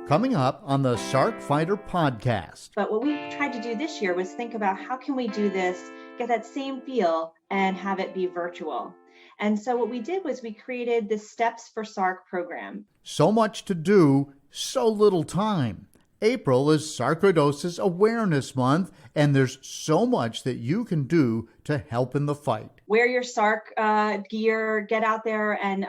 Coming up on the Sarc Fighter Podcast. But what we tried to do this year was think about how can we do this, get that same feel, and have it be virtual. And so what we did was we created the Steps for Sarc program. So much to do, so little time. April is Sarcoidosis Awareness Month, and there's so much that you can do to help in the fight. Wear your Sarc gear, get out there and,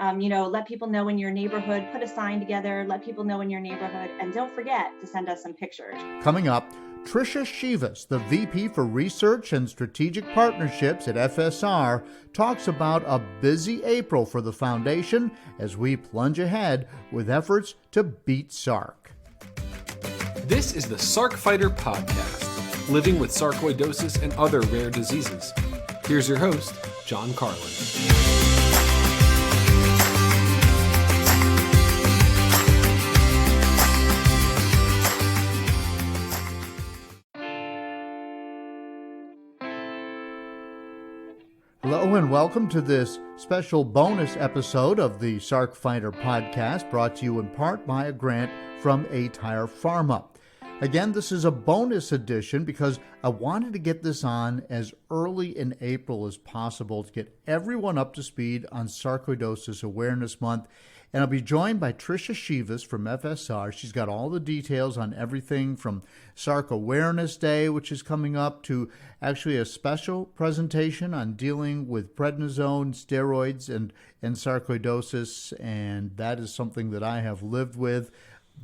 let people know in your neighborhood, put a sign together, let people know in your neighborhood, and don't forget to send us some pictures. Coming up, Tricha Shivas, the VP for Research and Strategic Partnerships at FSR, talks about a busy April for the foundation as we plunge ahead with efforts to beat Sarc. This is the Sarc Fighter Podcast, living with sarcoidosis and other rare diseases. Here's your host, John Carlin. Hello and welcome to this special bonus episode of the Sarc Fighter Podcast, brought to you in part by a grant from aTyr Pharma. Again, this is a bonus edition because I wanted to get this on as early in April as possible to get everyone up to speed on Sarcoidosis Awareness Month. And I'll be joined by Tricha Shivas from FSR. She's got all the details on everything from Sarc Awareness Day, which is coming up, to actually a special presentation on dealing with prednisone, steroids, and sarcoidosis. And that is something that I have lived with.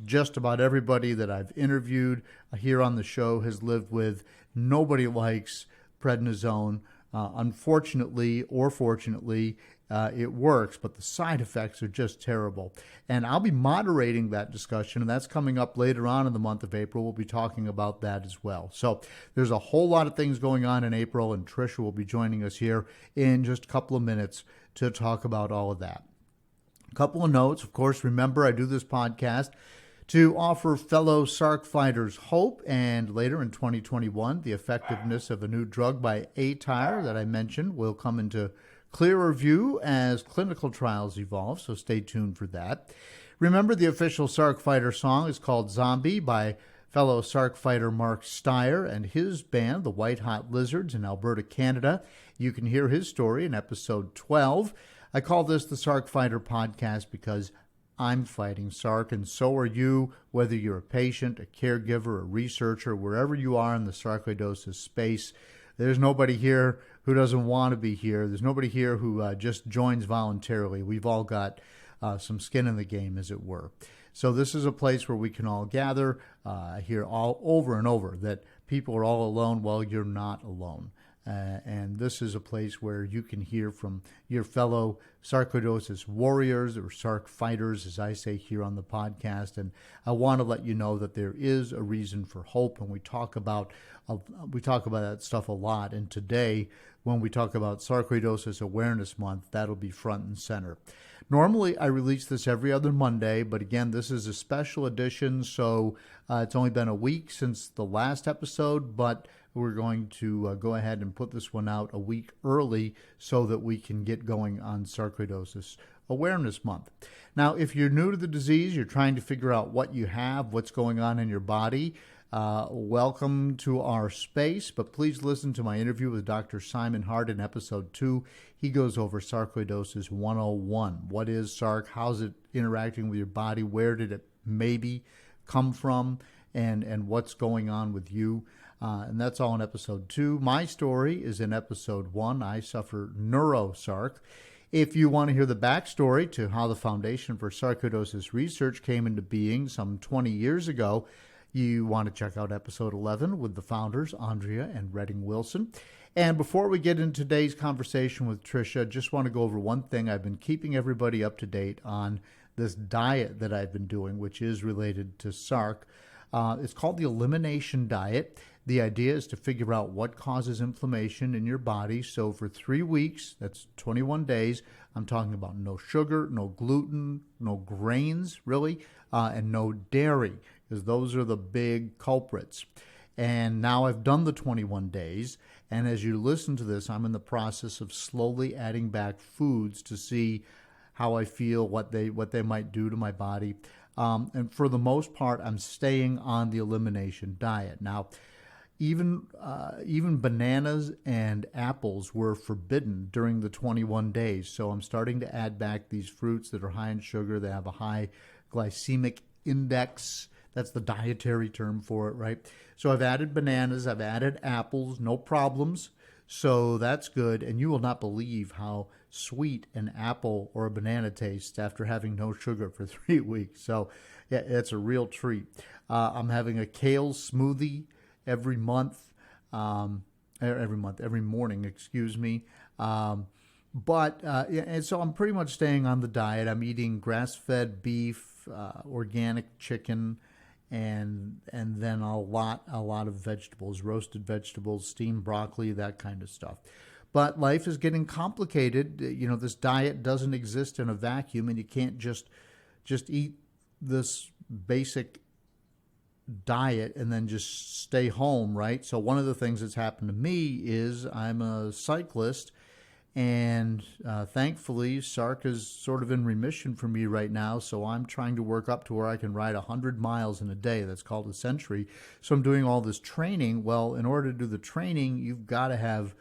Just about everybody that I've interviewed here on the show has lived with. Nobody likes prednisone. Unfortunately or fortunately, it works, but the side effects are just terrible. And I'll be moderating that discussion, and that's coming up later on in the month of April. We'll be talking about that as well. So there's a whole lot of things going on in April, and Tricia will be joining us here in just a couple of minutes to talk about all of that. A couple of notes. Of course, remember, I do this podcast to offer fellow Sarc fighters hope, and later in 2021, the effectiveness of a new drug by aTyr that I mentioned will come into clearer view as clinical trials evolve, so stay tuned for that. Remember, the official Sarc Fighter song is called Zombie by fellow Sarc fighter Mark Steyer and his band, the White Hot Lizards in Alberta, Canada. You can hear his story in episode 12. I call this the Sarc Fighter Podcast because I'm fighting Sarc, and so are you, whether you're a patient, a caregiver, a researcher, wherever you are in the sarcoidosis space. There's nobody here who doesn't want to be here. There's nobody here who just joins voluntarily. We've all got some skin in the game, as it were. So this is a place where we can all gather. I hear all over and over that people are all alone. Well, you're not alone. And this is a place where you can hear from your fellow sarcoidosis warriors, or Sarc fighters, as I say here on the podcast. And I want to let you know that there is a reason for hope, and we talk about that stuff a lot. And today, when we talk about Sarcoidosis Awareness Month, that'll be front and center. Normally, I release this every other Monday, but again, this is a special edition, so it's only been a week since the last episode, but we're going to go ahead and put this one out a week early so that we can get going on Sarcoidosis Awareness Month. Now, if you're new to the disease, you're trying to figure out what you have, what's going on in your body, welcome to our space, but please listen to my interview with Dr. Simon Hart in episode 2. He goes over Sarcoidosis 101. What is Sarc? How's it interacting with your body? Where did it maybe come from? And what's going on with you? And that's all in episode 2. My story is in episode 1. I suffer neurosarc. If you want to hear the backstory to how the Foundation for Sarcoidosis Research came into being some 20 years ago, you want to check out episode 11 with the founders, Andrea and Redding Wilson. And before we get into today's conversation with Tricia, just want to go over one thing. I've been keeping everybody up to date on this diet that I've been doing, which is related to Sarc. It's called the elimination diet. The idea is to figure out what causes inflammation in your body. So for 3 weeks, that's 21 days, I'm talking about no sugar, no gluten, no grains, really, and no dairy, because those are the big culprits. And now I've done the 21 days, and as you listen to this, I'm in the process of slowly adding back foods to see how I feel, what they might do to my body. And for the most part, I'm staying on the elimination diet. Now, even bananas and apples were forbidden during the 21 days. So I'm starting to add back these fruits that are high in sugar. They have a high glycemic index. That's the dietary term for it, right? So I've added bananas, I've added apples, no problems. So that's good. And you will not believe how sweet an apple or a banana tastes after having no sugar for 3 weeks. So yeah, it's a real treat. I'm having a kale smoothie every morning, excuse me. And so I'm pretty much staying on the diet. I'm eating grass-fed beef, organic chicken, and then a lot of vegetables, roasted vegetables, steamed broccoli, that kind of stuff. But life is getting complicated. This diet doesn't exist in a vacuum, and you can't just eat this basic diet and then just stay home, right? So one of the things that's happened to me is I'm a cyclist, and thankfully Sarc is sort of in remission for me right now, so I'm trying to work up to where I can ride 100 miles in a day. That's called a century. So I'm doing all this training. Well, in order to do the training, you've got to have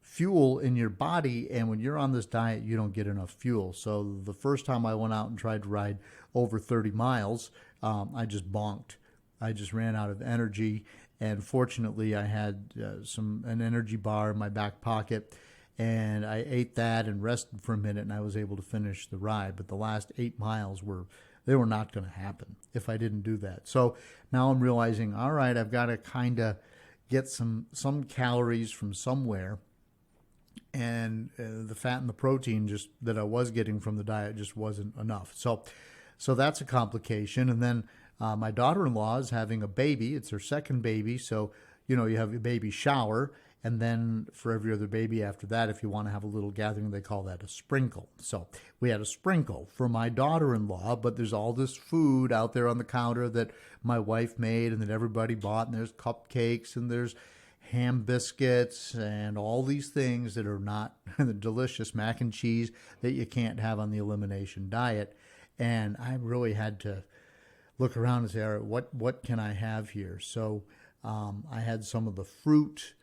fuel in your body, and when you're on this diet, you don't get enough fuel. So the first time I went out and tried to ride over 30 miles, I just bonked. I just ran out of energy, and fortunately I had an energy bar in my back pocket, and I ate that and rested for a minute, and I was able to finish the ride. But the last 8 miles were not going to happen if I didn't do that. So now I'm realizing, all right, I've got to kind of get some calories from somewhere, and the fat and the protein just that I was getting from the diet just wasn't enough. So that's a complication. And then my daughter-in-law is having a baby. It's her second baby. So, you have a baby shower. And then for every other baby after that, if you want to have a little gathering, they call that a sprinkle. So we had a sprinkle for my daughter-in-law, but there's all this food out there on the counter that my wife made and that everybody bought. And there's cupcakes and there's ham biscuits and all these things that are not the delicious mac and cheese that you can't have on the elimination diet. And I really had to look around and say, all right, what can I have here? So I had some of the fruit.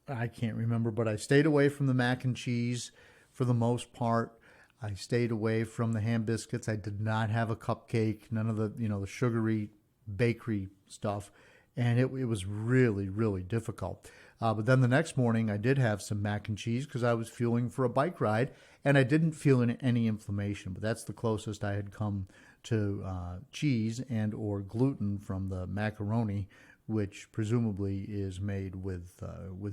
I can't remember, but I stayed away from the mac and cheese for the most part. I stayed away from the ham biscuits. I did not have a cupcake, none of the, the sugary bakery stuff. And it was really, really difficult. But then the next morning I did have some mac and cheese because I was fueling for a bike ride, and I didn't feel any inflammation. But that's the closest I had come to cheese and or gluten from the macaroni, which presumably is made with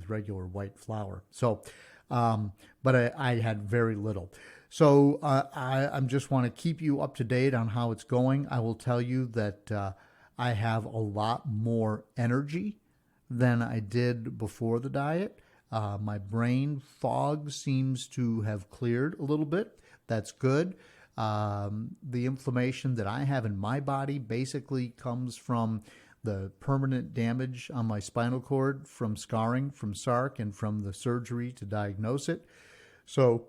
regular white flour. So, but I had very little. So I just want to keep you up to date on how it's going. I will tell you that I have a lot more energy than I did before the diet. My brain fog seems to have cleared a little bit. That's good. The inflammation that I have in my body basically comes from the permanent damage on my spinal cord from scarring from Sarc and from the surgery to diagnose it. So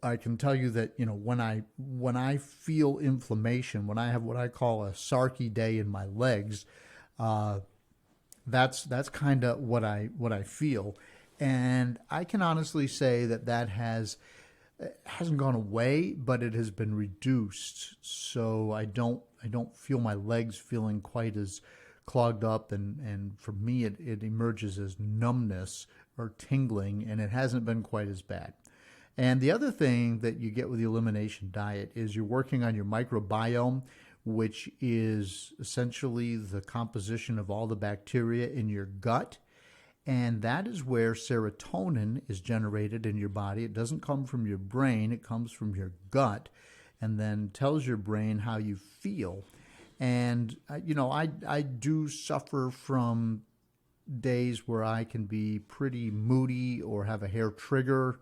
I can tell you that, when I feel inflammation, when I have what I call a Sarky day in my legs, that's kind of what I feel. And I can honestly say that hasn't gone away, but it has been reduced. So I don't feel my legs feeling quite as clogged up, and for me it emerges as numbness or tingling, and it hasn't been quite as bad. And the other thing that you get with the elimination diet is you're working on your microbiome, which is essentially the composition of all the bacteria in your gut. And that is where serotonin is generated in your body. It doesn't come from your brain, it comes from your gut, and then tells your brain how you feel. And, I do suffer from days where I can be pretty moody or have a hair trigger,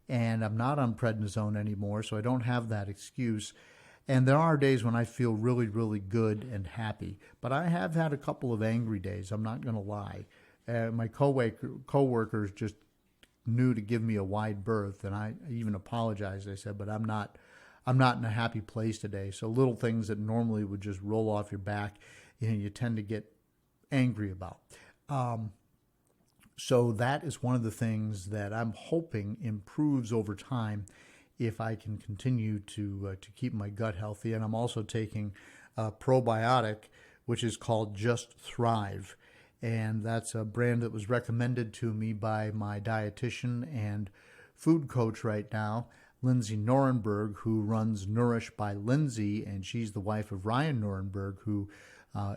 and I'm not on prednisone anymore, so I don't have that excuse. And there are days when I feel really, really good and happy. But I have had a couple of angry days, I'm not going to lie. My coworkers just knew to give me a wide berth, and I even apologized. I said, but I'm not I'm not in a happy place today. So little things that normally would just roll off your back, you tend to get angry about. So that is one of the things that I'm hoping improves over time if I can continue to keep my gut healthy. And I'm also taking a probiotic, which is called Just Thrive. And that's a brand that was recommended to me by my dietitian and food coach right now, Lindsay Nuremberg, who runs Nourish by Lindsay. And she's the wife of Ryan Nuremberg, who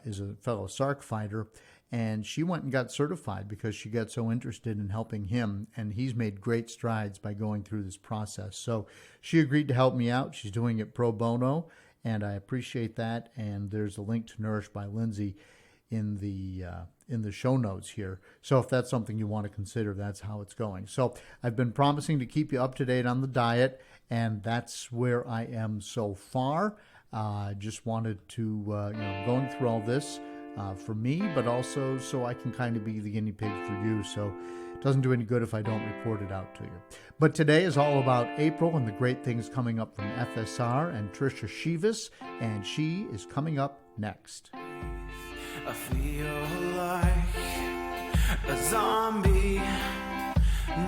is a fellow Sarc fighter. And she went and got certified because she got so interested in helping him. And he's made great strides by going through this process. So she agreed to help me out. She's doing it pro bono, and I appreciate that. And there's a link to Nourish by Lindsay in the show notes here. So if that's something you want to consider, that's how it's going. So I've been promising to keep you up to date on the diet, and that's where I am so far. Just wanted to, going through all this for me, but also so I can kind of be the guinea pig for you. So it doesn't do any good if I don't report it out to you. But today is all about April and the great things coming up from FSR and Tricha Shivas, and she is coming up next. I feel like a zombie,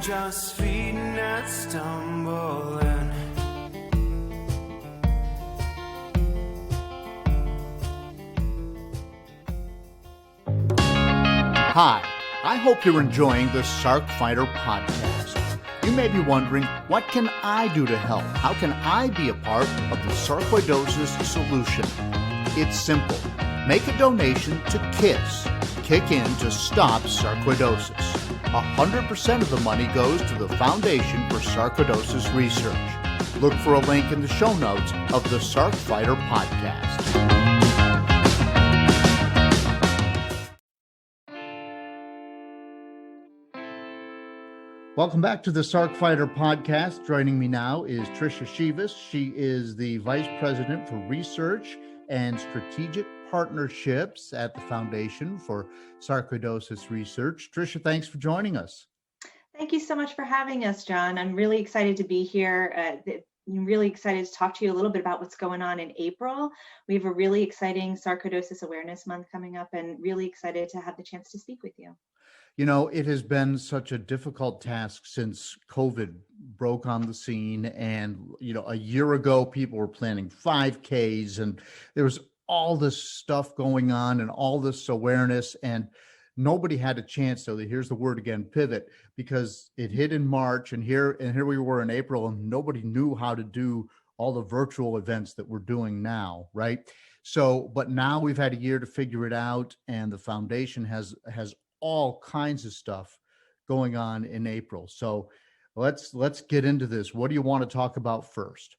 just feeding and stumbling. Hi, I hope you're enjoying the Sarc Fighter Podcast. You may be wondering, what can I do to help? How can I be a part of the Sarcoidosis solution? It's simple. Make a donation to KISS, Kick In to Stop Sarcoidosis. 100% of the money goes to the Foundation for Sarcoidosis Research. Look for a link in the show notes of the Sarc Fighter Podcast. Welcome back to the Sarc Fighter Podcast. Joining me now is Tricha Shivas. She is the Vice President for Research and Strategic Partnerships at the Foundation for Sarcoidosis Research. Tricha, thanks for joining us. Thank you so much for having us, John. I'm really excited to be here. I'm really excited to talk to you a little bit about what's going on in April. We have a really exciting Sarcoidosis Awareness Month coming up, and really excited to have the chance to speak with you. You know, it has been such a difficult task since COVID broke on the scene. And, a year ago, people were planning 5Ks, and there was all this stuff going on and all this awareness, and nobody had a chance. So here's the word again, pivot, because it hit in March, and here we were in April, and nobody knew how to do all the virtual events that we're doing now, right? So, but now we've had a year to figure it out, and the foundation has all kinds of stuff going on in April. So let's get into this. What do you want to talk about first?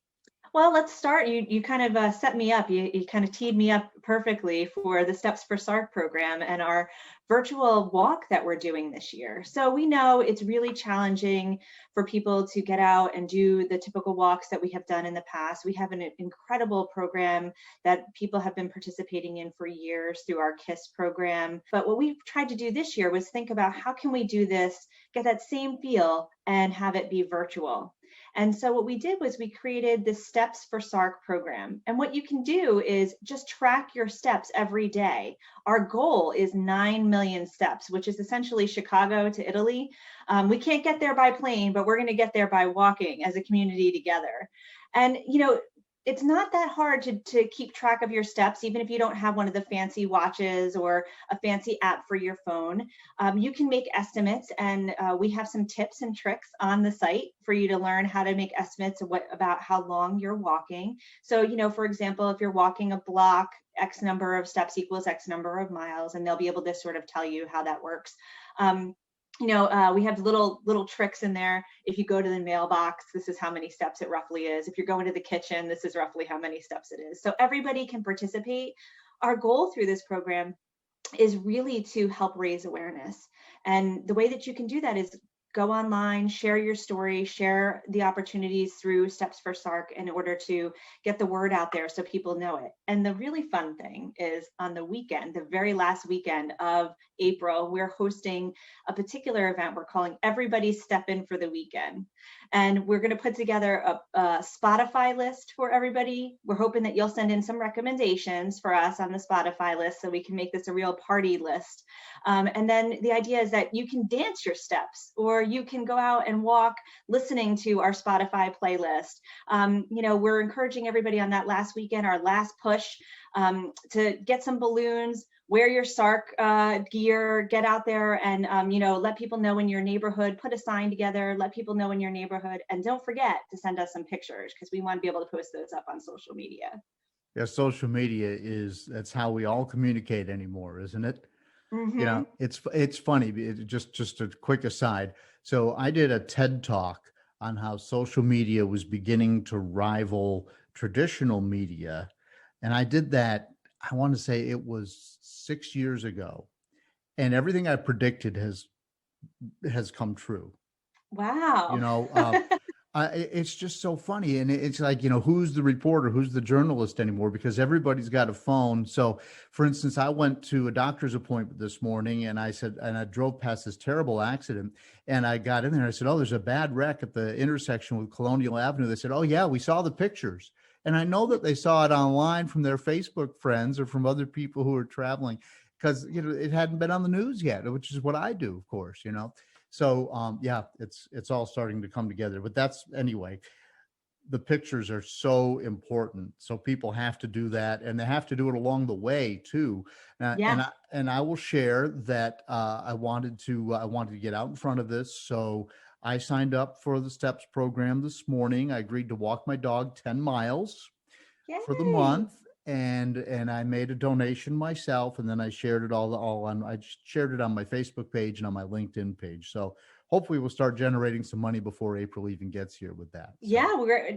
Well, let's start. You kind of set me up. You kind of teed me up perfectly for the Steps for Sarc program and our virtual walk that we're doing this year. So we know it's really challenging for people to get out and do the typical walks that we have done in the past. We have an incredible program that people have been participating in for years through our KISS program. But what we tried to do this year was think about how can we do this, get that same feel, and have it be virtual. And so what we did was we created the Steps for Sarc program. And what you can do is just track your steps every day. Our goal is 9 million steps, which is essentially Chicago to Italy. We can't get there by plane, but we're going to get there by walking as a community together. And, it's not that hard to keep track of your steps, even if you don't have one of the fancy watches or a fancy app for your phone. You can make estimates, and we have some tips and tricks on the site for you to learn how to make estimates about how long you're walking. So, for example, if you're walking a block, X number of steps equals X number of miles, and they'll be able to sort of tell you how that works. We have little tricks in there. If you go to the mailbox, this is how many steps it roughly is. If you're going to the kitchen, this is roughly how many steps it is. So everybody can participate. Our goal through this program is really to help raise awareness. And the way that you can do that is go online, share your story, share the opportunities through Steps for Sarc in order to get the word out there so people know it. And the really fun thing is on the weekend, the very last weekend of April, we're hosting a particular event we're calling Everybody Step In for the Weekend. And we're going to put together a Spotify list for everybody. We're hoping that you'll send in some recommendations for us on the Spotify list so we can make this a real party list. And then the idea is that you can dance your steps, or you can go out and walk listening to our Spotify playlist. We're encouraging everybody on that last weekend, our last push, to get some balloons, wear your Sarc gear, get out there and, let people know in your neighborhood, put a sign together, let people know in your neighborhood. And don't forget to send us some pictures, because we want to be able to post those up on social media. Yeah, social media that's how we all communicate anymore, isn't it? Mm-hmm. It's funny. Just a quick aside. So I did a TED Talk on how social media was beginning to rival traditional media. And I did that, I want to say it was 6 years ago. And everything I predicted has come true. Wow. It's just so funny. And it's like, who's the reporter, who's the journalist anymore? Because everybody's got a phone. So for instance, I went to a doctor's appointment this morning and I drove past this terrible accident, and I got in there and I said, oh, there's a bad wreck at the intersection with Colonial Avenue. They said, oh yeah, we saw the pictures. And I know that they saw it online from their Facebook friends or from other people who are traveling, because, it hadn't been on the news yet, which is what I do, of course, So, it's all starting to come together. But anyway, the pictures are so important. So people have to do that, and they have to do it along the way too. And I will share that I wanted to get out in front of this. So I signed up for the STEPS program this morning. I agreed to walk my dog 10 miles for the month. And I made a donation myself, and then I shared it I shared it on my Facebook page and on my LinkedIn page. So hopefully we'll start generating some money before April even gets here with that. So. Yeah,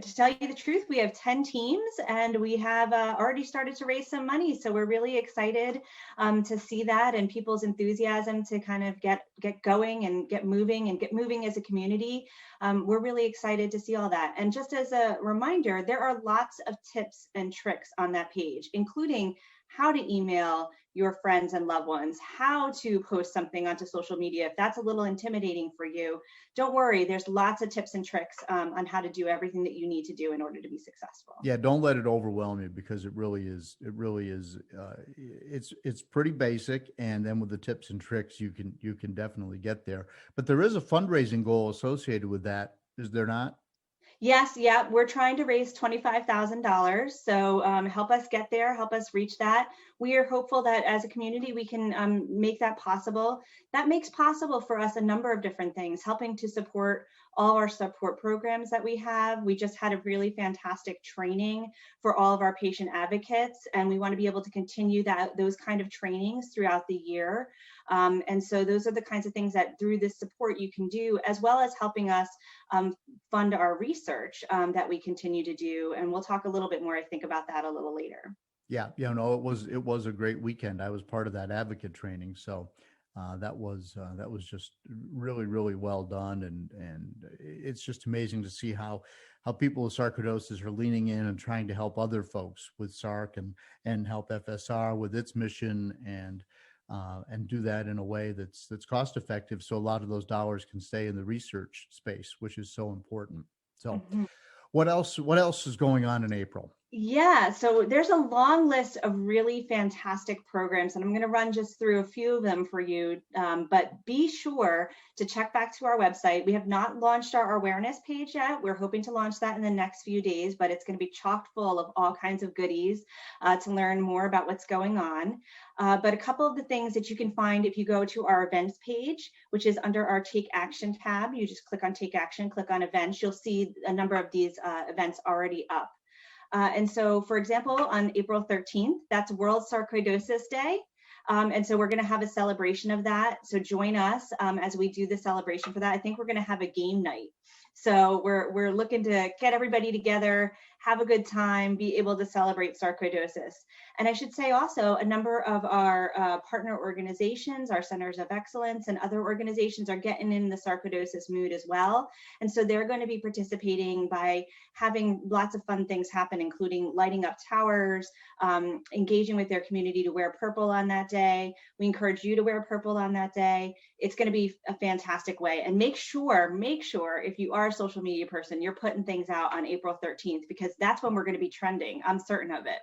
to tell you the truth, we have 10 teams, and we have already started to raise some money. So we're really excited to see that, and people's enthusiasm to kind of get going and get moving as a community. We're really excited to see all that. And just as a reminder, there are lots of tips and tricks on that page, including how to email your friends and loved ones, how to post something onto social media. If that's a little intimidating for you, don't worry. There's lots of tips and tricks on how to do everything that you need to do in order to be successful. Yeah, don't let it overwhelm you, because it really is. It's pretty basic, and then with the tips and tricks, you can definitely get there. But there is a fundraising goal associated with that, is there not? Yes. Yeah. We're trying to raise $25,000. So help us get there, help us reach that. We are hopeful that as a community, we can make that possible. That makes possible for us a number of different things, helping to support all our support programs that we have. We just had a really fantastic training for all of our patient advocates, and we want to be able to continue those kind of trainings throughout the year. And so those are the kinds of things that through this support you can do, as well as helping us fund our research that we continue to do. And we'll talk a little bit more, I think, about that a little later. Yeah, it was a great weekend. I was part of that advocate training, so that was just really, really well done, and it's just amazing to see how people with sarcoidosis are leaning in and trying to help other folks with Sarc and help FSR with its mission, and do that in a way that's cost effective, so a lot of those dollars can stay in the research space, which is so important. So, what else is going on in April? Yeah, so there's a long list of really fantastic programs, and I'm going to run just through a few of them for you, but be sure to check back to our website. We have not launched our awareness page yet. We're hoping to launch that in the next few days, but it's going to be chock full of all kinds of goodies to learn more about what's going on. But a couple of the things that you can find if you go to our events page, which is under our Take Action tab, you just click on Take Action, click on Events, you'll see a number of these events already up. And so, for example, on April 13th, that's World Sarcoidosis Day. And so we're going to have a celebration of that. So join us as we do the celebration for that. I think we're going to have a game night. So we're looking to get everybody together, have a good time, be able to celebrate sarcoidosis. And I should say also, a number of our partner organizations, our centers of excellence and other organizations are getting in the sarcoidosis mood as well. And so they're going to be participating by having lots of fun things happen, including lighting up towers, engaging with their community to wear purple on that day. We encourage you to wear purple on that day. It's going to be a fantastic way. And make sure if you are a social media person, you're putting things out on April 13th, because that's when we're going to be trending. I'm certain of it.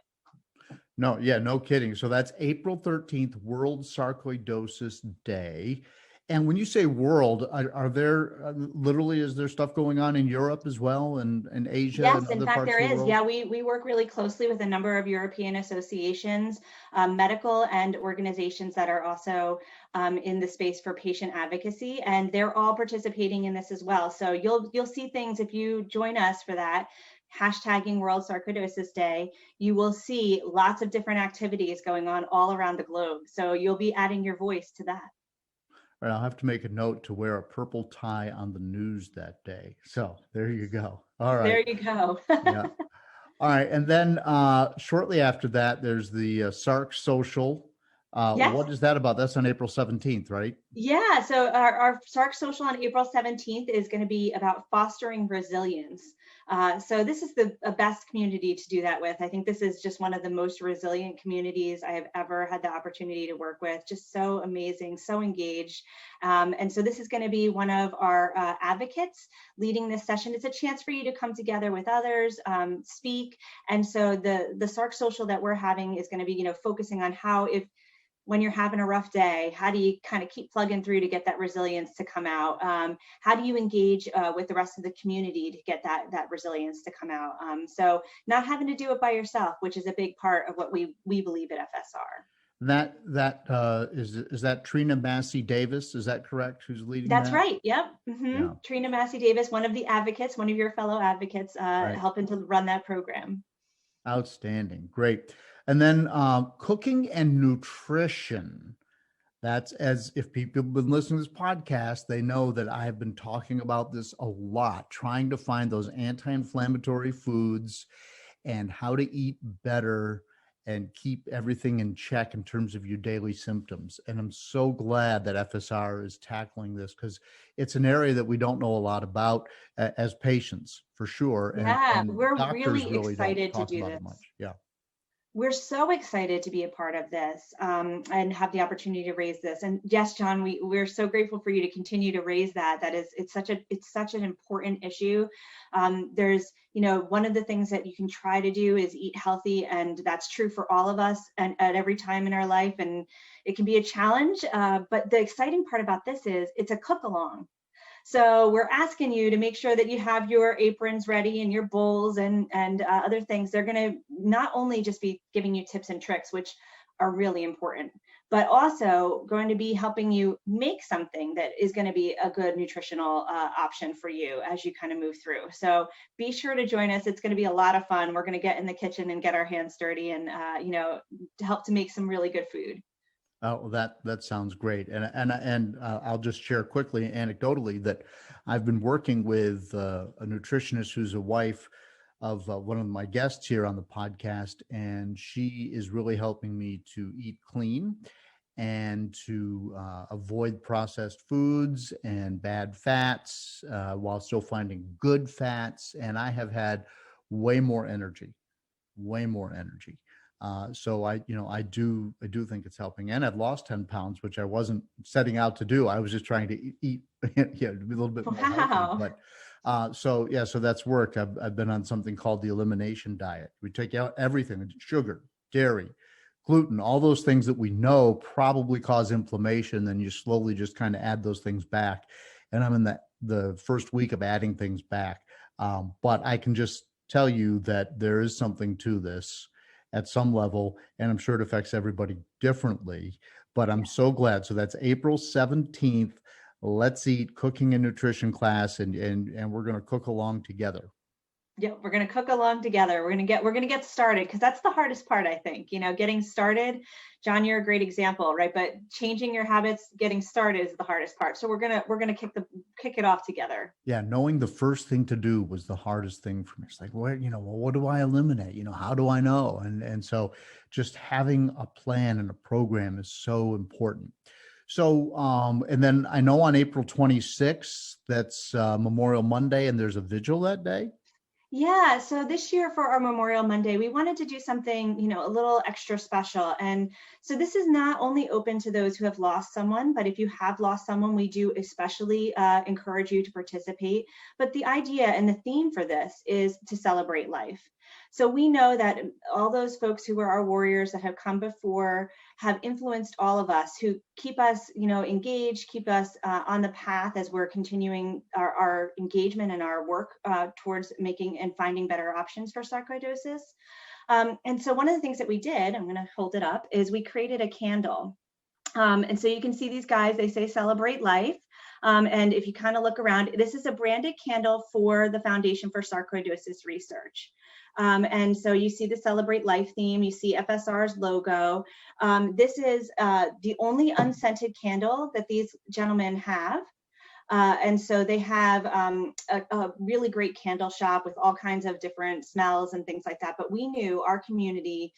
No, yeah, no kidding. So that's April 13th, World Sarcoidosis Day. And when you say world, are there literally, is there stuff going on in Europe as well, and Asia? Yes, and in other fact, parts there of the is. world? Yeah, we work really closely with a number of European associations, medical and organizations that are also in the space for patient advocacy, and they're all participating in this as well. So you'll see things if you join us for that. Hashtagging World Sarcoidosis Day, you will see lots of different activities going on all around the globe. So you'll be adding your voice to that. All right, I'll have to make a note to wear a purple tie on the news that day. So there you go. All right. There you go. Yeah. All right. And then shortly after that, there's the Sarc Social. Yes. What is that about? That's on April 17th, right? Yeah, so our Sarc Social on April 17th is going to be about fostering resilience. So this is the best community to do that with. I think this is just one of the most resilient communities I have ever had the opportunity to work with. Just so amazing, so engaged. And so this is going to be one of our advocates leading this session. It's a chance for you to come together with others, speak. And so the Sarc Social that we're having is going to be, focusing on how, when you're having a rough day, how do you kind of keep plugging through to get that resilience to come out? How do you engage with the rest of the community to get that resilience to come out? So not having to do it by yourself, which is a big part of what we believe at FSR. Is that Trina Massey Davis? Is that correct? Who's leading That's that? right. Yep. Mm-hmm. Yeah. Trina Massey Davis, one of the advocates, one of your fellow advocates, right, helping to run that program. Outstanding. Great. And then cooking and nutrition. That's, as if people have been listening to this podcast, they know that I have been talking about this a lot, trying to find those anti-inflammatory foods and how to eat better and keep everything in check in terms of your daily symptoms. And I'm so glad that FSR is tackling this, because it's an area that we don't know a lot about as patients, for sure. And we're really excited to do this. Yeah. We're so excited to be a part of this and have the opportunity to raise this. And yes, John, we're so grateful for you to continue to raise that. It's such an important issue. There's, one of the things that you can try to do is eat healthy, and that's true for all of us and at every time in our life. And it can be a challenge, but the exciting part about this is it's a cook along. So we're asking you to make sure that you have your aprons ready and your bowls and other things. They're going to not only just be giving you tips and tricks, which are really important, but also going to be helping you make something that is going to be a good nutritional option for you as you kind of move through. So be sure to join us. It's going to be a lot of fun. We're going to get in the kitchen and get our hands dirty and, to help to make some really good food. Oh, that sounds great. And I'll just share quickly, anecdotally, that I've been working with a nutritionist who's a wife of one of my guests here on the podcast, and she is really helping me to eat clean and to avoid processed foods and bad fats while still finding good fats. And I have had way more energy. So I do think it's helping, and I've lost 10 pounds, which I wasn't setting out to do. I was just trying to eat, to be a little bit more healthy. But so that's worked. I've been on something called the elimination diet. We take out everything: sugar, dairy, gluten, all those things that we know probably cause inflammation. Then you slowly just kind of add those things back. And I'm in the first week of adding things back. But I can just tell you that there is something to this at some level, and I'm sure it affects everybody differently, but I'm so glad. So that's April 17th. Let's Eat cooking and nutrition class, and we're going to cook along together. Yeah, we're going to cook along together. We're going to get started, because that's the hardest part, I think, getting started. John, you're a great example, right? But changing your habits, getting started is the hardest part. So we're going to kick it off together. Yeah. Knowing the first thing to do was the hardest thing for me. It's like, what do I eliminate? How do I know? And so just having a plan and a program is so important. So, and then I know on April 26th, that's Memorial Monday, and there's a vigil that day. Yeah, so this year for our Memorial Monday, we wanted to do something, a little extra special. And so this is not only open to those who have lost someone, but if you have lost someone, we do especially encourage you to participate. But the idea and the theme for this is to celebrate life. So we know that all those folks who are our warriors that have come before have influenced all of us, who keep us, engaged, keep us on the path as we're continuing our engagement and our work towards making and finding better options for sarcoidosis. And so one of the things that we did, I'm going to hold it up, is we created a candle. And so you can see these guys, they say celebrate life. And if you kind of look around, this is a branded candle for the Foundation for Sarcoidosis Research. And so you see the Celebrate Life theme, you see FSR's logo. This is the only unscented candle that these gentlemen have. And so they have a really great candle shop with all kinds of different smells and things like that. But we knew our community,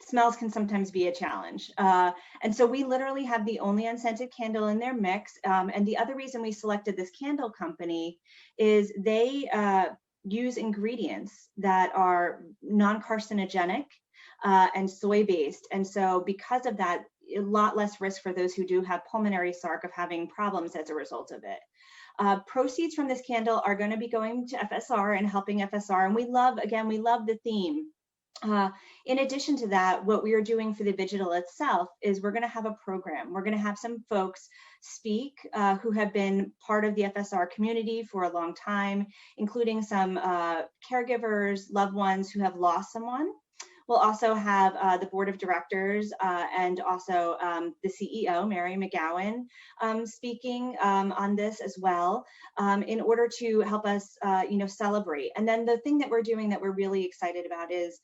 smells can sometimes be a challenge. And so we literally have the only unscented candle in their mix. And the other reason we selected this candle company is they use ingredients that are non-carcinogenic and soy-based. And so because of that, a lot less risk for those who do have pulmonary sarc of having problems as a result of it. Proceeds from this candle are going to be going to FSR and helping FSR. And we love the theme. In addition to that, what we are doing for the vigil itself is we're going to have a program. We're going to have some folks speak who have been part of the FSR community for a long time, including some caregivers, loved ones who have lost someone. We'll also have the board of directors and also the CEO, Mary McGowan, speaking on this as well, in order to help us, celebrate. And then the thing that we're doing that we're really excited about is,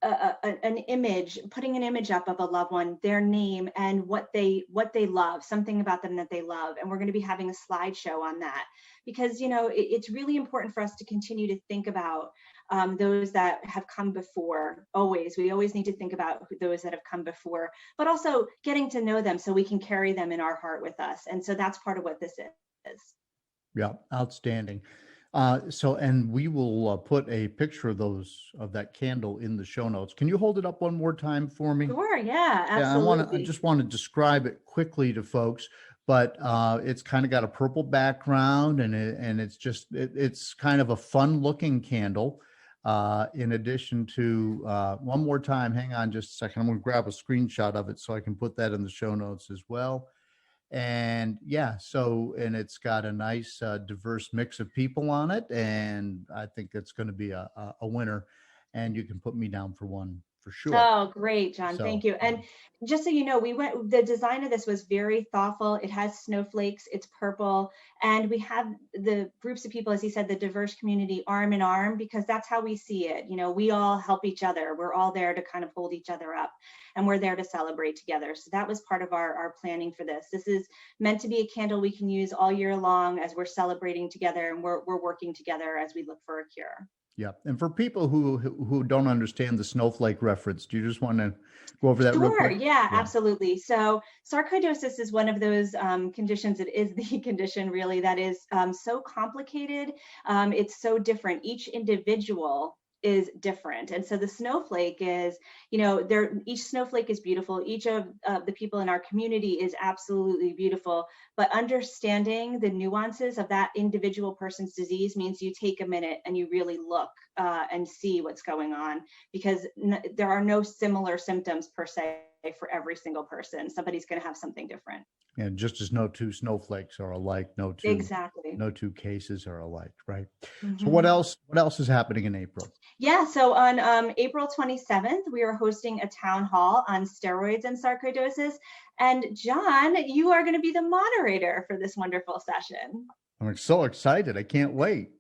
an image, putting an image up of a loved one, their name and what they love, something about them that they love. And we're going to be having a slideshow on that because, it's really important for us to continue to think about those that have come before. We always need to think about those that have come before, but also getting to know them so we can carry them in our heart with us. And so that's part of what this is. Yeah, outstanding. And we will put a picture of that candle in the show notes. Can you hold it up one more time for me? Sure. Yeah, absolutely. I just want to describe it quickly to folks, but it's kind of got a purple background and it's kind of a fun looking candle. In addition to one more time, hang on just a second. I'm going to grab a screenshot of it so I can put that in the show notes as well. And and it's got a nice diverse mix of people on it. And I think it's going to be a winner. And you can put me down for one for sure. Oh, great, John. Thank you. And just so you know, the design of this was very thoughtful. It has snowflakes, it's purple, and we have the groups of people, as he said, the diverse community arm in arm, because that's how we see it. We all help each other. We're all there to kind of hold each other up, and we're there to celebrate together. So that was part of our planning for this. This is meant to be a candle we can use all year long as we're celebrating together and we're working together as we look for a cure. Yeah. And for people who don't understand the snowflake reference, do you just want to go over that real quick? Yeah, absolutely. So sarcoidosis is one of those conditions. It is the condition really that is so complicated. It's so different. Each individual is different. And so the snowflake is, each snowflake is beautiful. Each of the people in our community is absolutely beautiful, but understanding the nuances of that individual person's disease means you take a minute and you really look and see what's going on, because there are no similar symptoms per se for every single person. Somebody's going to have something different. And just as no two snowflakes are alike, no two cases are alike, right? Mm-hmm. So what else is happening in April? Yeah, so on April 27th, we are hosting a town hall on steroids and sarcoidosis. And John, you are going to be the moderator for this wonderful session. I'm so excited. I can't wait.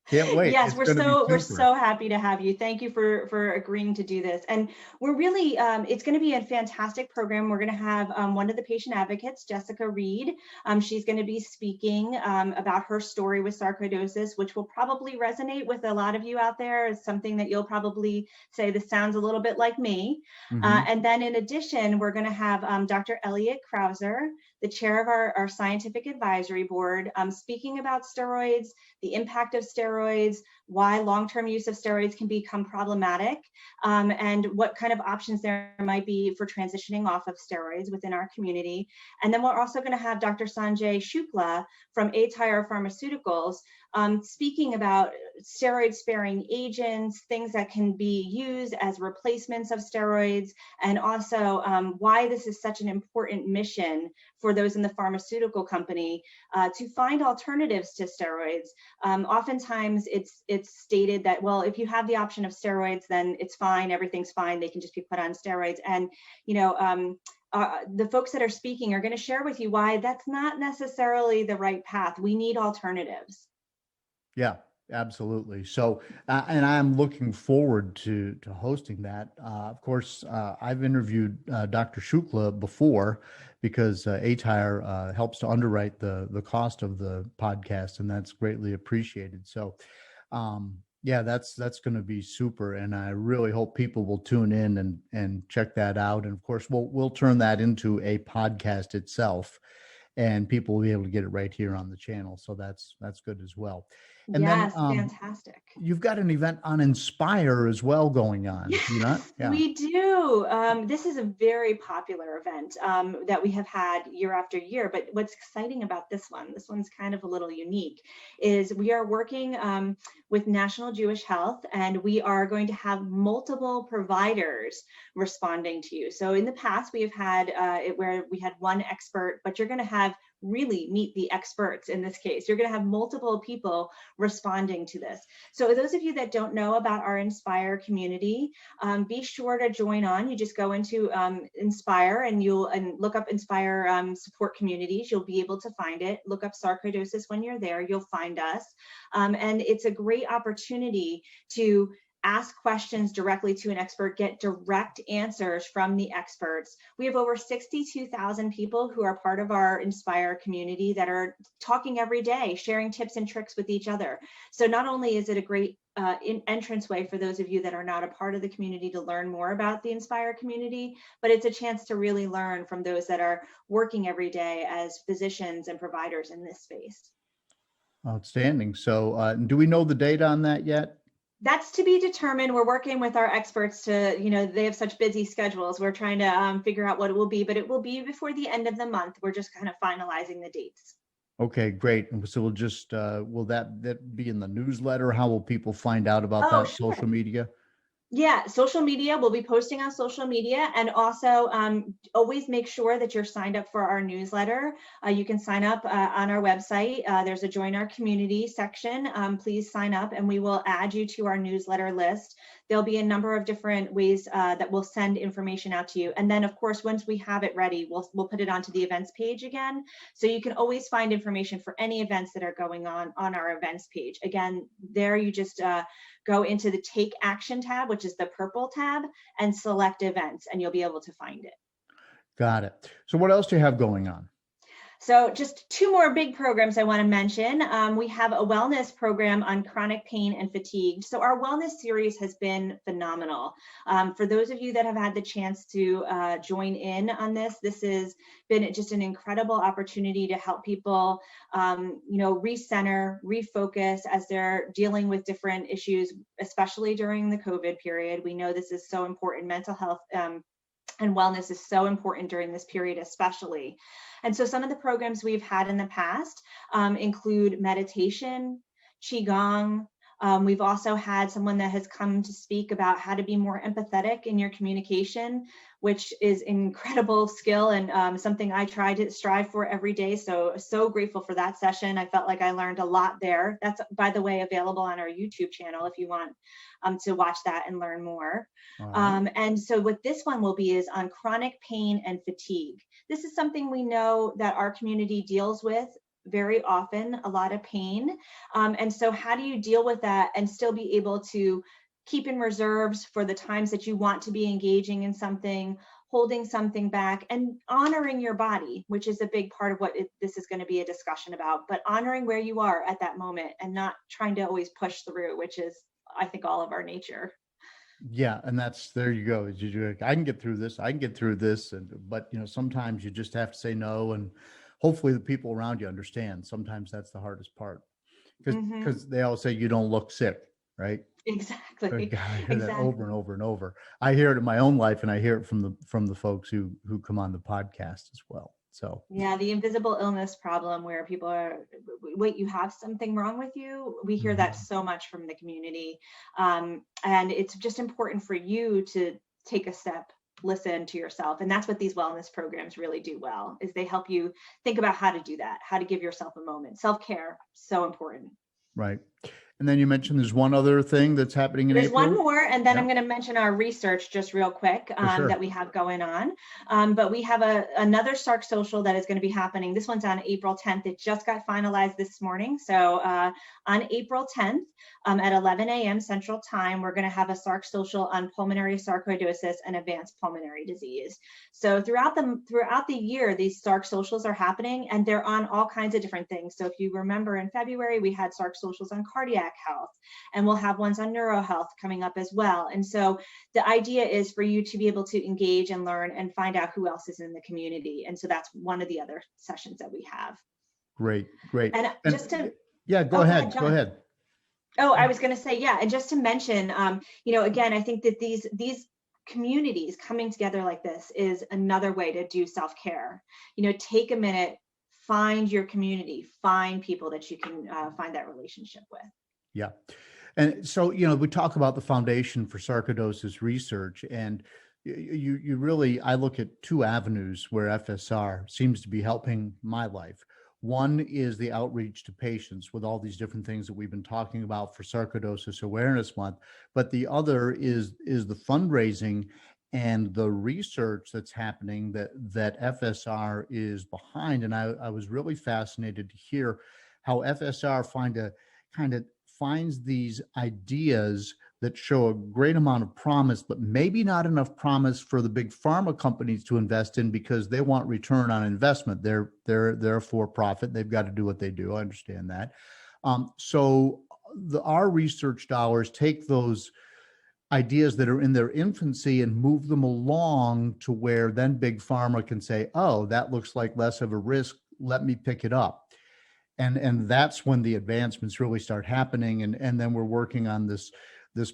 Can't wait. Yes, we're super. so happy to have you. Thank you for agreeing to do this. And we're really it's going to be a fantastic program. We're going to have one of the patient advocates, Jessica Reed. She's going to be speaking about her story with sarcoidosis, which will probably resonate with a lot of you out there. It's something that you'll probably say, this sounds a little bit like me. And then in addition, we're going to have Dr. Elliot Krauser, the chair of our scientific advisory board, speaking about steroids, the impact of steroids, why long-term use of steroids can become problematic, and what kind of options there might be for transitioning off of steroids within our community. And then we're also going to have Dr. Sanjay Shukla from aTyr Pharmaceuticals speaking about steroid-sparing agents, things that can be used as replacements of steroids, and also why this is such an important mission for those in the pharmaceutical company to find alternatives to steroids. Oftentimes it's stated that, well, if you have the option of steroids, then it's fine, everything's fine, they can just be put on steroids. And, the folks that are speaking are going to share with you why that's not necessarily the right path. We need alternatives. Yeah, absolutely. So, and I'm looking forward to hosting that. Of course, I've interviewed Dr. Shukla before because aTyr helps to underwrite the cost of the podcast, and that's greatly appreciated. So, yeah, that's going to be super, and I really hope people will tune in and check that out. And of course, we'll turn that into a podcast itself, and people will be able to get it right here on the channel. So that's good as well. And yes, then, fantastic. You've got an event on Inspire as well going on. Yes, Yeah. we do. This is a very popular event that we have had year after year. But what's exciting about this one's kind of a little unique, is we are working with National Jewish Health, and we are going to have multiple providers responding to you. So in the past, we have had it where we had one expert, but you're going to have really meet the experts in this case. You're going to have multiple people responding to this. So those of you that don't know about our Inspire community, be sure to join on. You just go into Inspire and look up Inspire support communities. You'll be able to find it. Look up Sarcoidosis when you're there. You'll find us. And it's a great opportunity to ask questions directly to an expert, get direct answers from the experts. We have over 62,000 people who are part of our Inspire community that are talking every day, sharing tips and tricks with each other. So not only is it a great entranceway for those of you that are not a part of the community to learn more about the Inspire community, but it's a chance to really learn from those that are working every day as physicians and providers in this space. Outstanding. So do we know the date on that yet? That's to be determined. We're working with our experts to, they have such busy schedules. We're trying to figure out what it will be, but it will be before the end of the month. We're just kind of finalizing the dates. Okay, great. And so we'll just, will that be in the newsletter? How will people find out about that? Sure. Social media? Yeah, social media. We'll be posting on social media, and also always make sure that you're signed up for our newsletter. You can sign up on our website. There's a join our community section. Please sign up and we will add you to our newsletter list. There'll be a number of different ways that we'll send information out to you. And then of course, once we have it ready, we'll put it onto the events page again. So you can always find information for any events that are going on our events page. Again, there you just go into the Take Action tab, which is the purple tab, and select events, and you'll be able to find it. Got it. So what else do you have going on? So just two more big programs I want to mention. We have a wellness program on chronic pain and fatigue. So our wellness series has been phenomenal. For those of you that have had the chance to join in on this has been just an incredible opportunity to help people, recenter, refocus as they're dealing with different issues, especially during the COVID period. We know this is so important. Mental health and wellness is so important during this period, especially. And so some of the programs we've had in the past include meditation, Qigong. We've also had someone that has come to speak about how to be more empathetic in your communication, which is incredible skill and something I try to strive for every day. So grateful for that session. I felt like I learned a lot there. That's, by the way, available on our YouTube channel if you want to watch that and learn more. And so what this one will be is on chronic pain and fatigue. This is something we know that our community deals with very often a lot of pain. And so how do you deal with that and still be able to keep in reserves for the times that you want to be engaging in something, holding something back, and honoring your body, which is a big part of what this is going to be a discussion about, but honoring where you are at that moment and not trying to always push through, which is, I think, all of our nature. Yeah, and there you go. I can get through this. I can get through this, but sometimes you just have to say no, and hopefully the people around you understand. Sometimes that's the hardest part, because they all say you don't look sick, right? Exactly. God, I hear that over and over and over. I hear it in my own life, and I hear it from the folks who come on the podcast as well. So yeah, the invisible illness problem, where people are, wait, you have something wrong with you. We hear that so much from the community, and it's just important for you to take a step, listen to yourself, and that's what these wellness programs really do well. Is they help you think about how to do that, how to give yourself a moment. Self-care, so important. Right. And then you mentioned there's one other thing that's happening in April. There's one more, and then yeah. I'm going to mention our research just real quick that we have going on. But we have another Sarc social that is going to be happening. This one's on April 10th. It just got finalized this morning. So on April 10th at 11 a.m. Central Time, we're going to have a Sarc social on pulmonary sarcoidosis and advanced pulmonary disease. So throughout the year, these Sarc socials are happening, and they're on all kinds of different things. So if you remember, in February, we had Sarc socials on cardiac health, and we'll have ones on neurohealth coming up as well. And so the idea is for you to be able to engage and learn and find out who else is in the community. And so that's one of the other sessions that we have. Great. And just to go ahead. Oh, I was going to say, yeah, and just to mention, again, I think that these communities coming together like this is another way to do self-care. Take a minute, find your community, find people that you can find that relationship with. Yeah. And so, we talk about the Foundation for Sarcoidosis Research, and you really, I look at two avenues where FSR seems to be helping my life. One is the outreach to patients with all these different things that we've been talking about for Sarcoidosis Awareness Month, but the other is the fundraising and the research that's happening that FSR is behind. And I was really fascinated to hear how FSR finds these ideas that show a great amount of promise, but maybe not enough promise for the big pharma companies to invest in, because they want return on investment. They're for profit. They've got to do what they do. I understand that. So our research dollars take those ideas that are in their infancy and move them along to where then big pharma can say, oh, that looks like less of a risk. Let me pick it up. And that's when the advancements really start happening. And then we're working on this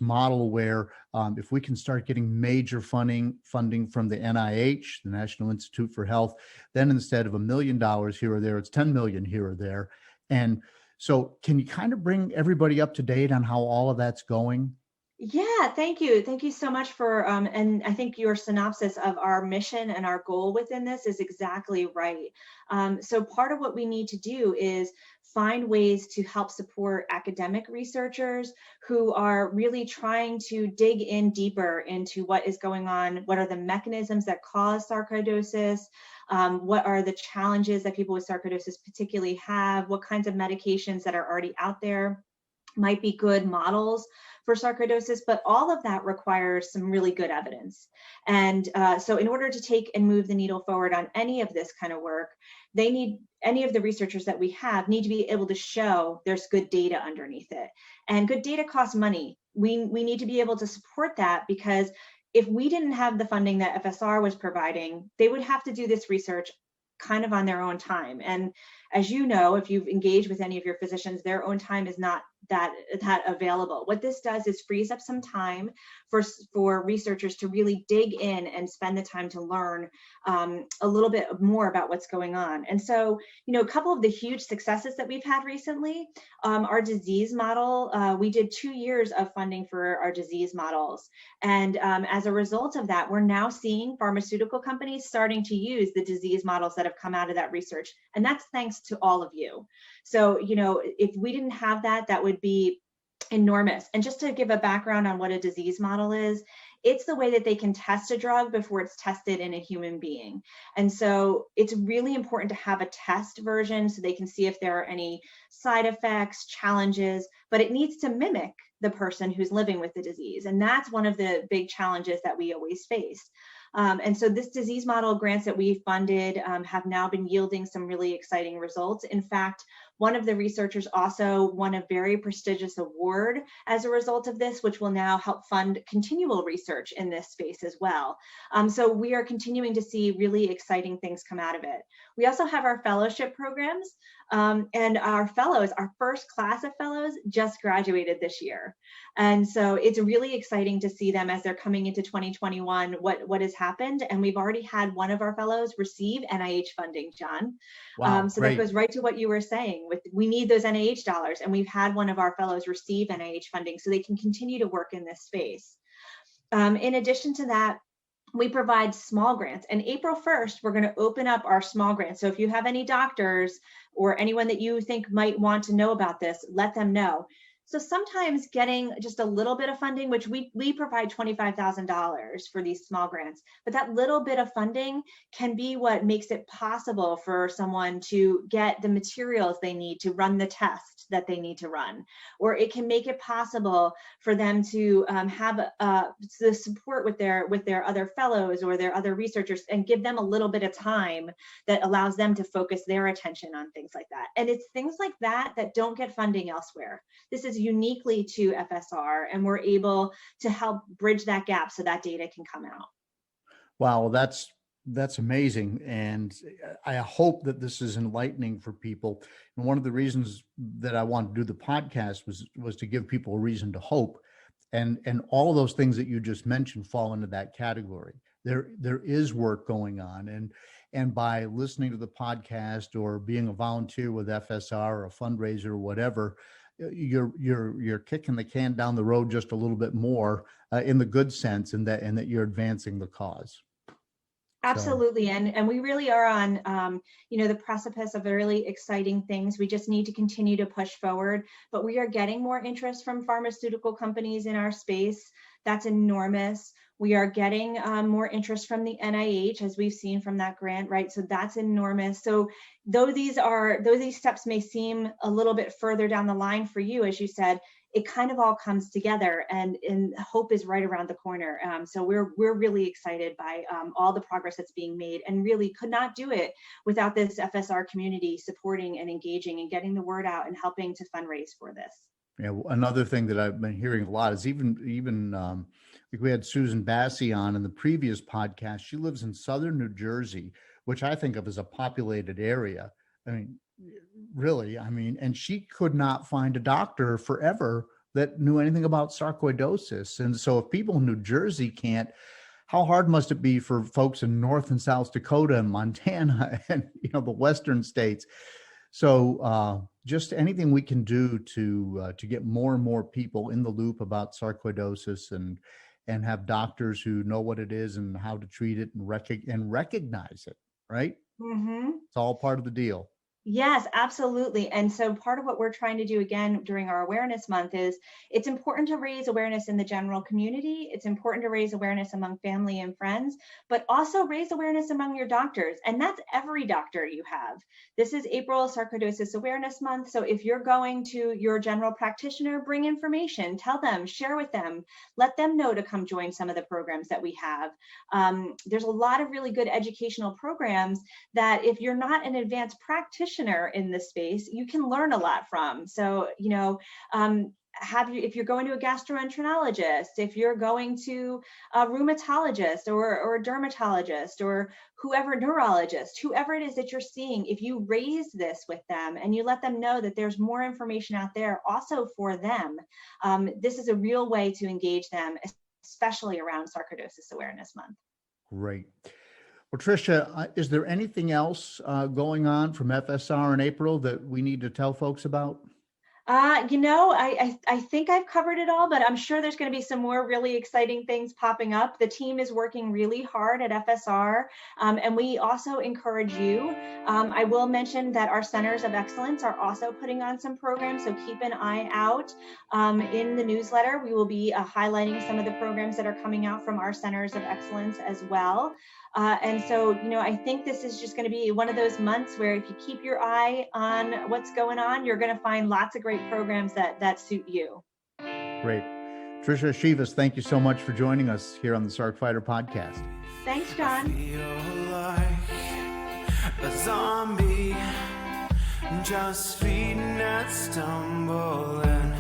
model where if we can start getting major funding from the NIH, the National Institute for Health, then instead of $1 million here or there, it's 10 million here or there. And so can you kind of bring everybody up to date on how all of that's going? Yeah, thank you. Thank you so much for, and I think your synopsis of our mission and our goal within this is exactly right. So part of what we need to do is find ways to help support academic researchers who are really trying to dig in deeper into what is going on, what are the mechanisms that cause sarcoidosis, what are the challenges that people with sarcoidosis particularly have, what kinds of medications that are already out there might be good models for sarcoidosis, but all of that requires some really good evidence. And so in order to take and move the needle forward on any of this kind of work, any of the researchers that we have need to be able to show there's good data underneath it. And good data costs money. We need to be able to support that, because if we didn't have the funding that FSR was providing, they would have to do this research kind of on their own time. And as you know, if you've engaged with any of your physicians, their own time is not that available. What this does is frees up some time for researchers to really dig in and spend the time to learn a little bit more about what's going on. And so, a couple of the huge successes that we've had recently, our disease model, we did 2 years of funding for our disease models. And as a result of that, we're now seeing pharmaceutical companies starting to use the disease models that have come out of that research. And that's thanks to all of you. So, if we didn't have that, that would be enormous. And just to give a background on what a disease model is, it's the way that they can test a drug before it's tested in a human being. And so it's really important to have a test version so they can see if there are any side effects, challenges, but it needs to mimic the person who's living with the disease. And that's one of the big challenges that we always face. And so this disease model grants that we've funded have now been yielding some really exciting results. In fact, one of the researchers also won a very prestigious award as a result of this, which will now help fund continual research in this space as well. So we are continuing to see really exciting things come out of it. We also have our fellowship programs, and our fellows, our first class of fellows just graduated this year. And so it's really exciting to see them as they're coming into 2021, what has happened. And we've already had one of our fellows receive NIH funding, John. Wow, so great. that goes right to what you were saying. We need those NIH dollars, and we've had one of our fellows receive NIH funding so they can continue to work in this space. In addition to that, we provide small grants, and April 1st, we're going to open up our small grants. So if you have any doctors or anyone that you think might want to know about this, let them know. So sometimes getting just a little bit of funding, which we provide $25,000 for these small grants, but that little bit of funding can be what makes it possible for someone to get the materials they need to run the test that they need to run, or it can make it possible for them to have the support with their other fellows or their other researchers and give them a little bit of time that allows them to focus their attention on things like that. And it's things like that that don't get funding elsewhere. This is uniquely to FSR, and we're able to help bridge that gap so that data can come out. Wow, that's amazing. And I hope that this is enlightening for people. And one of the reasons that I wanted to do the podcast was to give people a reason to hope. And all of those things that you just mentioned fall into that category. There is work going on. And by listening to the podcast or being a volunteer with FSR or a fundraiser or whatever, you're kicking the can down the road just a little bit more in the good sense, and that you're advancing the cause. Absolutely. And we really are on, the precipice of really exciting things. We just need to continue to push forward, but we are getting more interest from pharmaceutical companies in our space. That's enormous. We are getting more interest from the NIH, as we've seen from that grant, right? So that's enormous. So though these steps may seem a little bit further down the line for you, as you said, it kind of all comes together, and hope is right around the corner. So we're really excited by all the progress that's being made, and really could not do it without this FSR community supporting and engaging and getting the word out and helping to fundraise for this. Yeah, another thing that I've been hearing a lot is even like we had Susan Bassi on in the previous podcast. She lives in southern New Jersey, which I think of as a populated area. I mean, really, and she could not find a doctor forever that knew anything about sarcoidosis. And so if people in New Jersey can't, how hard must it be for folks in North and South Dakota and Montana and, the Western states? So just anything we can do to get more and more people in the loop about sarcoidosis and have doctors who know what it is and how to treat it and recognize it, right? Mm-hmm. It's all part of the deal. Yes, absolutely. And so part of what we're trying to do again during our awareness month is it's important to raise awareness in the general community. It's important to raise awareness among family and friends, but also raise awareness among your doctors. And that's every doctor you have. This is April Sarcoidosis Awareness Month. So if you're going to your general practitioner, bring information, tell them, share with them, let them know to come join some of the programs that we have. There's a lot of really good educational programs that if you're not an advanced practitioner in this space, you can learn a lot from. So, if you're going to a gastroenterologist, if you're going to a rheumatologist or a dermatologist or neurologist, whoever it is that you're seeing, if you raise this with them and you let them know that there's more information out there also for them, this is a real way to engage them, especially around Sarcoidosis Awareness Month. Great. Well, Tricia, is there anything else going on from FSR in April that we need to tell folks about? I think I've covered it all, but I'm sure there's going to be some more really exciting things popping up. The team is working really hard at FSR, and we also encourage you. I will mention that our Centers of Excellence are also putting on some programs, so keep an eye out. In the newsletter, we will be highlighting some of the programs that are coming out from our Centers of Excellence as well. And so, I think this is just going to be one of those months where if you keep your eye on what's going on, you're going to find lots of great programs that suit you. Great. Tricha Shivas, thank you so much for joining us here on the Sarc Fighter Podcast. Thanks, John. I feel like a zombie, just feeding and stumbling.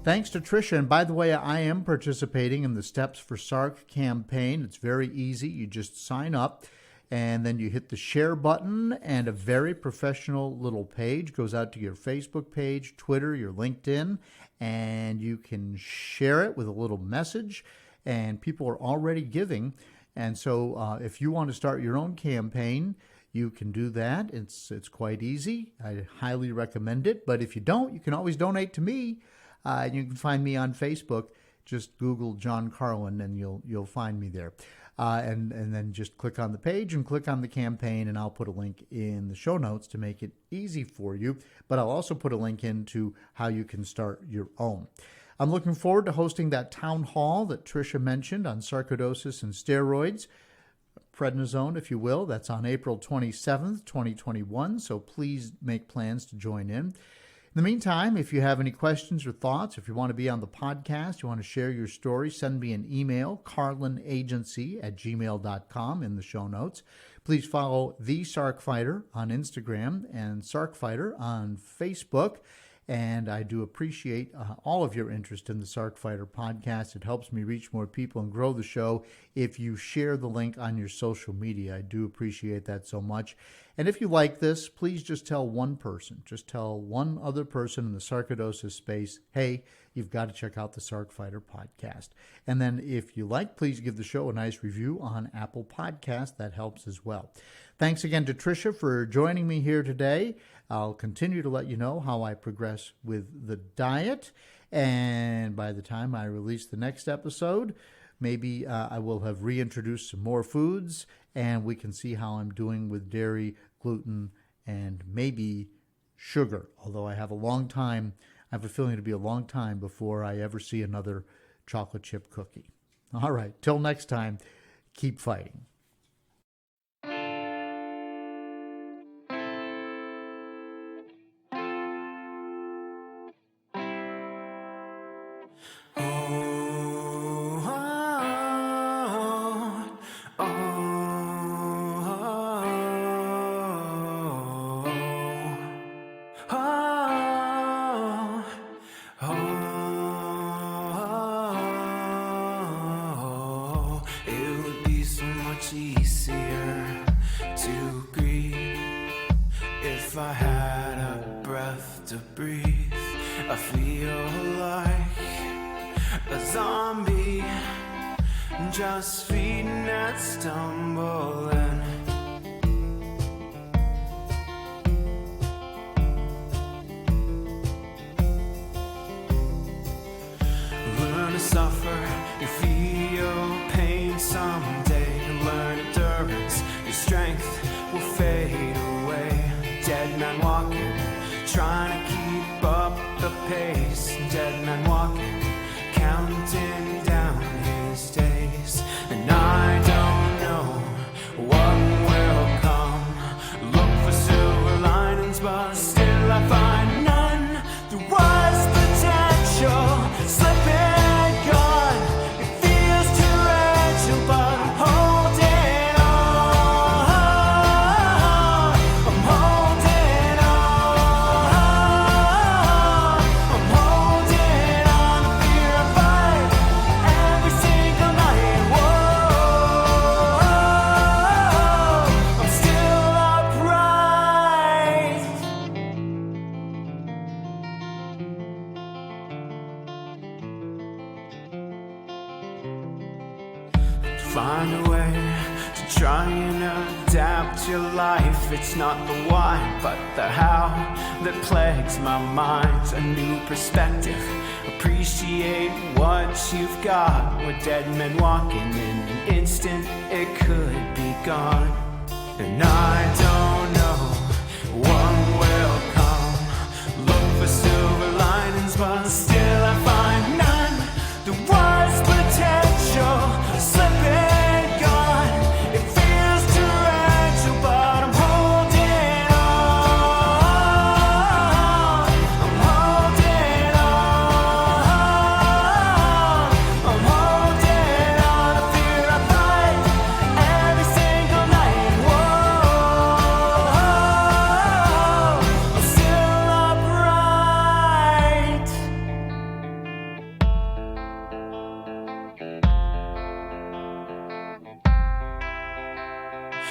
Thanks to Tricha. And by the way, I am participating in the Steps for Sarc campaign. It's very easy. You just sign up and then you hit the share button, and a very professional little page goes out to your Facebook page, Twitter, your LinkedIn, and you can share it with a little message, and people are already giving. And so if you want to start your own campaign, you can do that. It's quite easy. I highly recommend it. But if you don't, you can always donate to me. You can find me on Facebook. Just Google John Carlin and you'll find me there. And then just click on the page and click on the campaign, and I'll put a link in the show notes to make it easy for you. But I'll also put a link into how you can start your own. I'm looking forward to hosting that town hall that Tricha mentioned on sarcoidosis and steroids, prednisone, if you will. That's on April 27th, 2021. So please make plans to join in. In the meantime, if you have any questions or thoughts, if you want to be on the podcast, you want to share your story, send me an email, carlinagency@gmail.com in the show notes. Please follow The Sarc Fighter on Instagram and Sarc Fighter on Facebook. And I do appreciate all of your interest in the Sarc Fighter podcast. It helps me reach more people and grow the show if you share the link on your social media. I do appreciate that so much. And if you like this, please just tell one person. Just tell one other person in the sarcoidosis space, hey, you've got to check out the Sarc Fighter podcast. And then if you like, please give the show a nice review on Apple Podcasts. That helps as well. Thanks again to Tricha for joining me here today. I'll continue to let you know how I progress with the diet. And by the time I release the next episode, maybe I will have reintroduced some more foods, and we can see how I'm doing with dairy, gluten, and maybe sugar. Although I have a feeling it'll be a long time before I ever see another chocolate chip cookie. All right, till next time, keep fighting. Easier to grieve if I had a breath to breathe. I feel like a zombie, just feeding and stumbling. Learn to suffer, you feel pain someday. Learn endurance, your strength will fade away. Dead man walking, trying to keep up the pace. Dead man walking, counting down his days. And I don't know what will come. Look for silver linings, but still I find none. There was potential, slipping gone. It feels too fragile, but I'm holding on. about your life. It's not the why, but the how that plagues my mind. A new perspective, appreciate what you've got. We're dead men walking, in an instant it could be gone. And I don't know what will come. Look for silver linings, but still I find none. There was potential slipping gone. It feels torrential, but I'm holding on. I'm holding on. I'm holding on. I fear I fight every single night. Whoa, I'm still upright.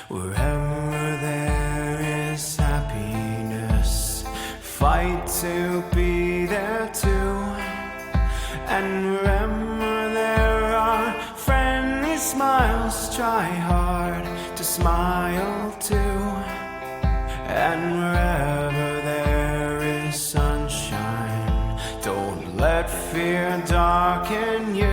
Wherever there is happiness, fight to be there too. And wherever there are friendly smiles, try hard to smile too. And wherever there is sunshine, don't let fear darken you.